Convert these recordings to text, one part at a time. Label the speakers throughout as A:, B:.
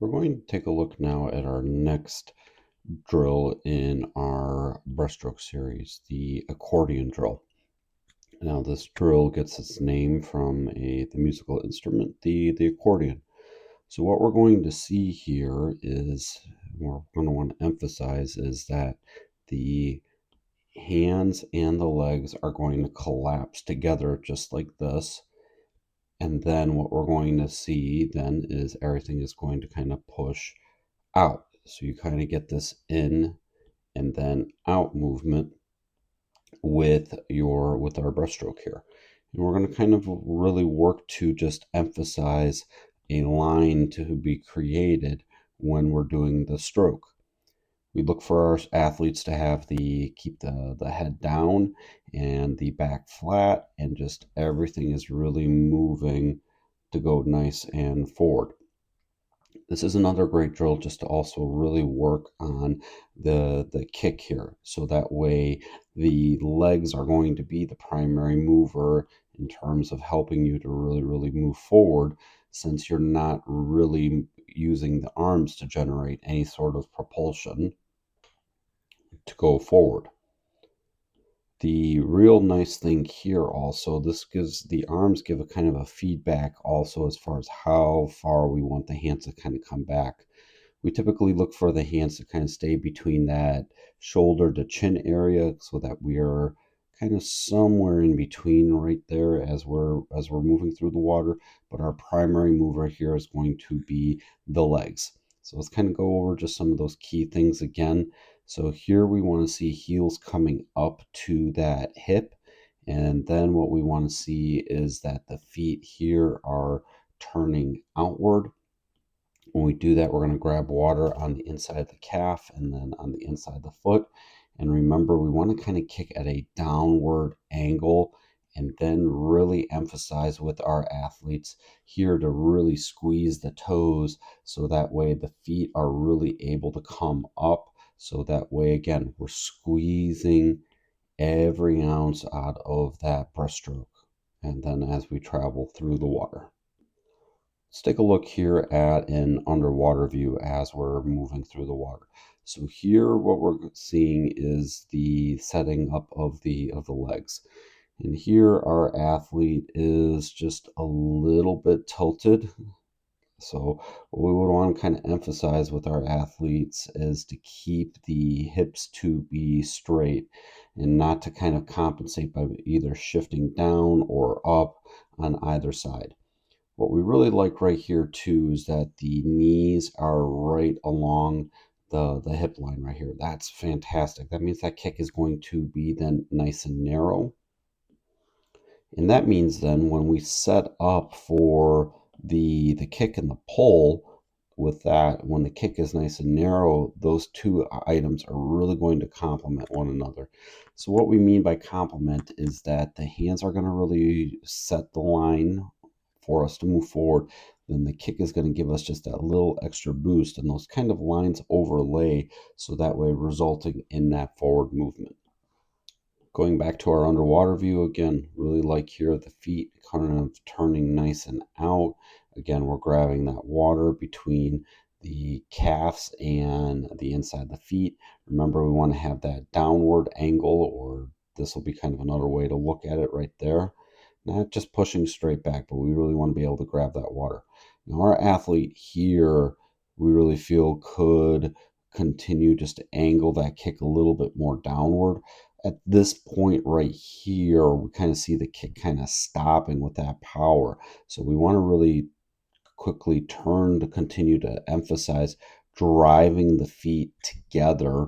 A: We're going to take a look now at our next drill in our breaststroke series, the accordion drill. Now, this drill gets its name from the musical instrument, the accordion. So what we're going to see here is, we're going to want to emphasize, is that the hands and the legs are going to collapse together just like this. And then what we're going to see then is everything is going to kind of push out. So you kind of get this in and then out movement with our breaststroke here. And we're going to kind of really work to just emphasize a line to be created when we're doing the stroke. We look for our athletes to have keep the head down and the back flat, and just everything is really moving to go nice and forward. This is another great drill just to also really work on the kick here. So that way the legs are going to be the primary mover in terms of helping you to really move forward, since you're not really using the arms to generate any sort of propulsion to go forward. The real nice thing here also, this gives the arms give a kind of a feedback also as far as how far we want the hands to kind of come back. We typically look for the hands to kind of stay between that shoulder to chin area so that we are kind of somewhere in between right there as we're moving through the water. But our primary mover here is going to be the legs. So let's kind of go over just some of those key things again. So here we want to see heels coming up to that hip. And then what we want to see is that the feet here are turning outward. When we do that, we're going to grab water on the inside of the calf and then on the inside of the foot. And remember, we want to kind of kick at a downward angle, and then really emphasize with our athletes here to really squeeze the toes, so that way the feet are really able to come up. So that way, again, we're squeezing every ounce out of that breaststroke. And then as we travel through the water. Let's take a look here at an underwater view as we're moving through the water. So here what we're seeing is the setting up of the legs. And here our athlete is just a little bit tilted. So what we would want to kind of emphasize with our athletes is to keep the hips to be straight and not to kind of compensate by either shifting down or up on either side. What we really like right here too is that the knees are right along the hip line right here. That's fantastic. That means that kick is going to be then nice and narrow. And that means then when we set up for the kick and the pull, with that, when the kick is nice and narrow, those two items are really going to complement one another. So what we mean by complement is that the hands are going to really set the line for us to move forward. Then the kick is going to give us just that little extra boost, and those kind of lines overlay, so that way resulting in that forward movement. Going back to our underwater view again, really like here the feet kind of turning nice and out. Again, we're grabbing that water between the calves and the inside of the feet. Remember, we want to have that downward angle, or this will be kind of another way to look at it right there. Not just pushing straight back, but we really want to be able to grab that water. Now our athlete here, we really feel could continue just to angle that kick a little bit more downward. At this point right here, we kind of see the kick kind of stopping with that power. So we want to really quickly turn to continue to emphasize driving the feet together.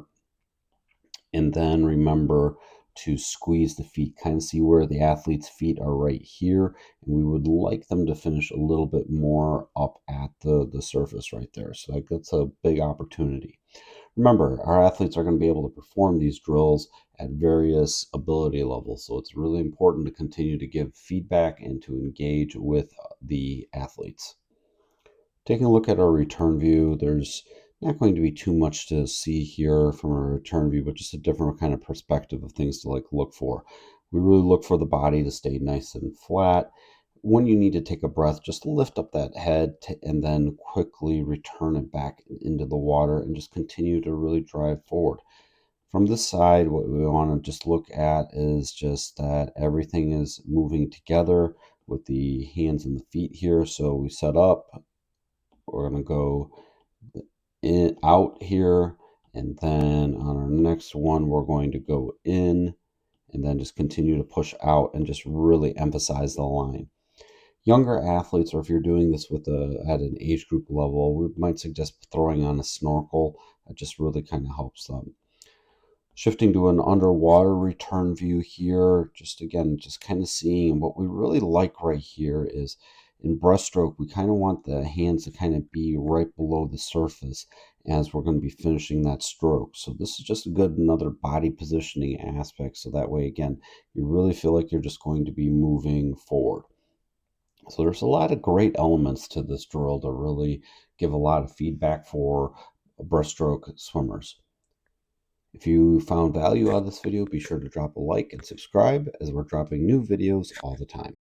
A: And then remember to squeeze the feet, kind of see where the athlete's feet are right here. And we would like them to finish a little bit more up at the surface right there. So that's a big opportunity. Remember, our athletes are going to be able to perform these drills at various ability levels, so it's really important to continue to give feedback and to engage with the athletes. Taking a look at our return view, there's not going to be too much to see here from a return view, but just a different kind of perspective of things to look for. We really look for the body to stay nice and flat. when you need to take a breath, just lift up that head and then quickly return it back into the water and just continue to really drive forward. From this side, what we want to just look at is just that everything is moving together with the hands and the feet here. So we set up, we're going to go in, out here, and then on our next one, we're going to go in and then just continue to push out and just really emphasize the line. Younger athletes, or if you're doing this with at an age group level, we might suggest throwing on a snorkel. That just really kind of helps them. Shifting to an underwater return view here, just again, just kind of seeing what we really like right here is in breaststroke, we kind of want the hands to kind of be right below the surface as we're going to be finishing that stroke. So this is just a good another body positioning aspect. So that way, again, you really feel like you're just going to be moving forward. So there's a lot of great elements to this drill to really give a lot of feedback for breaststroke swimmers. If you found value out of this video, be sure to drop a like and subscribe as we're dropping new videos all the time.